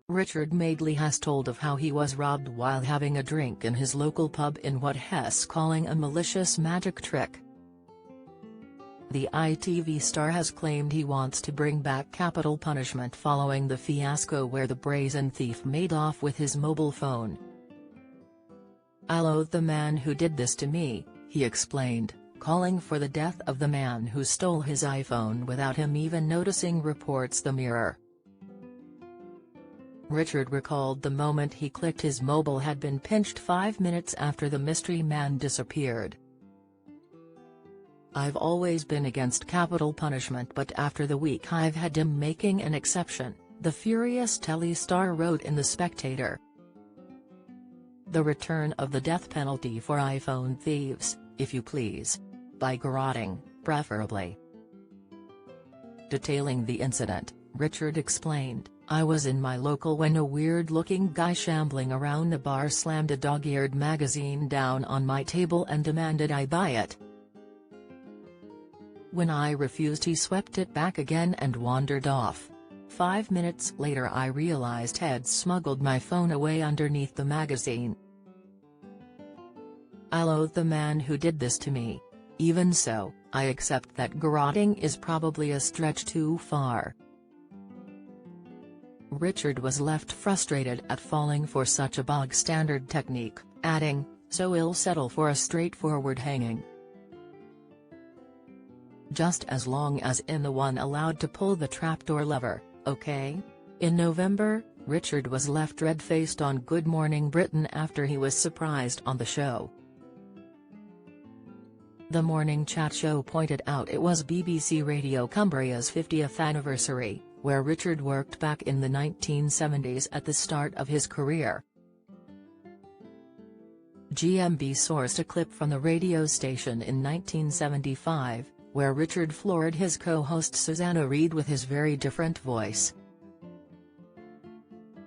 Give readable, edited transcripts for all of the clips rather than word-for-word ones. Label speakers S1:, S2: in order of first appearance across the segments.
S1: Richard Madeley has told of how he was robbed while having a drink in his local pub in what he's calling a malicious magic trick. The ITV star has claimed he wants to bring back capital punishment following the fiasco where the brazen thief made off with his mobile phone. "I loathe the man who did this to me," he explained, calling for the death of the man who stole his iPhone without him even noticing, reports the Mirror. Richard recalled the moment he clicked his mobile had been pinched 5 minutes after the mystery man disappeared. "I've always been against capital punishment, but after the week I've had him making an exception," the furious telly star wrote in The Spectator. "The return of the death penalty for iPhone thieves, if you please. By garroting, preferably." Detailing the incident, Richard explained, "I was in my local when a weird-looking guy shambling around the bar slammed a dog-eared magazine down on my table and demanded I buy it. When I refused, he swept it back again and wandered off. 5 minutes later I realized he'd smuggled my phone away underneath the magazine. I loathe the man who did this to me. Even so, I accept that garroting is probably a stretch too far." Richard was left frustrated at falling for such a bog-standard technique, adding, "So he'll settle for a straightforward hanging. Just as long as I'm the one allowed to pull the trapdoor lever, okay?" In November, Richard was left red-faced on Good Morning Britain after he was surprised on the show. The morning chat show pointed out it was BBC Radio Cumbria's 50th anniversary, where Richard worked back in the 1970s at the start of his career. GMB sourced a clip from the radio station in 1975, where Richard floored his co-host Susanna Reid with his very different voice.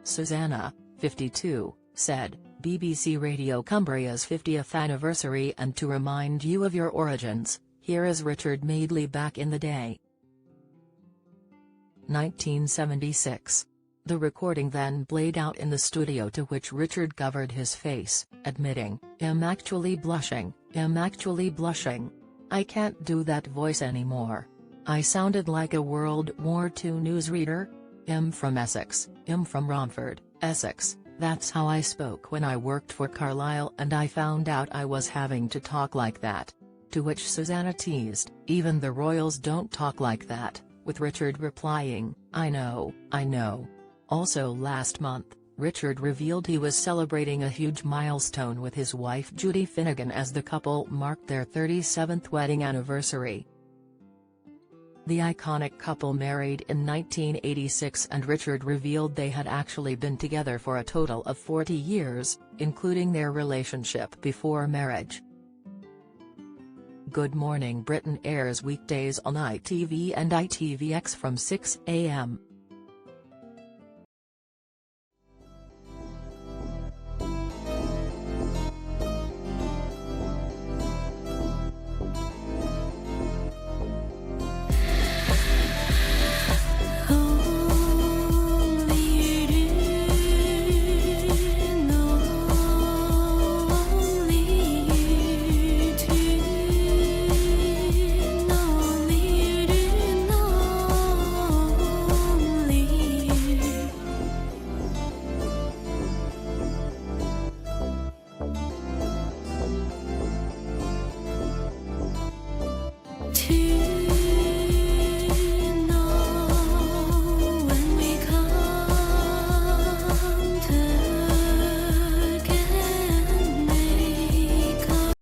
S1: Susanna, 52, said, "BBC Radio Cumbria's 50th anniversary, and to remind you of your origins, here is Richard Madeley back in the day." 1976. The recording then played out in the studio, to which Richard covered his face, admitting, I'm actually blushing. I can't do that voice anymore. I sounded like a World War II newsreader. I'm from Essex, I'm from Romford, Essex, that's how I spoke when I worked for Carlisle, and I found out I was having to talk like that." To which Susanna teased, "Even the royals don't talk like that," with Richard replying, I know. Also last month, Richard revealed he was celebrating a huge milestone with his wife Judy Finnegan as the couple marked their 37th wedding anniversary. The iconic couple married in 1986, and Richard revealed they had actually been together for a total of 40 years, including their relationship before marriage. Good Morning Britain airs weekdays on ITV and ITVX from 6 a.m.